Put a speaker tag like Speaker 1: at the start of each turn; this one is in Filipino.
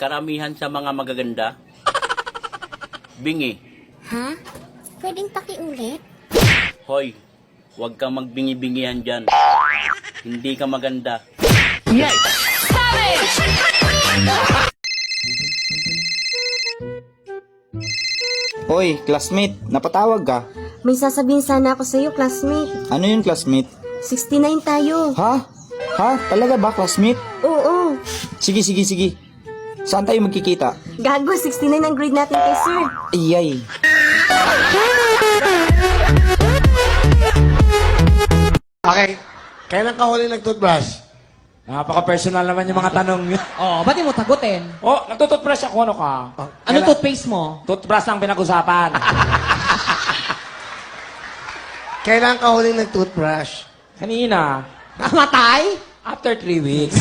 Speaker 1: karamihan sa mga magaganda, bingi.
Speaker 2: Ha? Pwedeng pakiulit?
Speaker 1: Hoy, huwag kang magbingi-bingihan dyan. Hindi ka maganda.
Speaker 3: Hoy, classmate, napatawag ka.
Speaker 2: May sasabihin sana ako sa'yo, classmate.
Speaker 3: Ano yun, classmate?
Speaker 2: 69 tayo.
Speaker 3: Ha? Ha? Talaga ba, classmate?
Speaker 2: Oo.
Speaker 3: Sige. Saan tayo magkikita?
Speaker 2: Gago, 69 ang grade natin kay sir.
Speaker 3: Iyay.
Speaker 4: Okay. Kailan ka huli nag-toothbrush?
Speaker 5: Napaka-personal naman yung mga tanong yun.
Speaker 6: Oh, ba't di mo tagutin?
Speaker 5: Oh, nagtutoothbrush ako, ano ka?
Speaker 6: Ano toothpaste mo?
Speaker 5: Toothbrush ang pinag-usapan.
Speaker 4: Kailan ka huli nag-toothbrush?
Speaker 5: Kanina,
Speaker 6: Matay?
Speaker 5: after 3 weeks.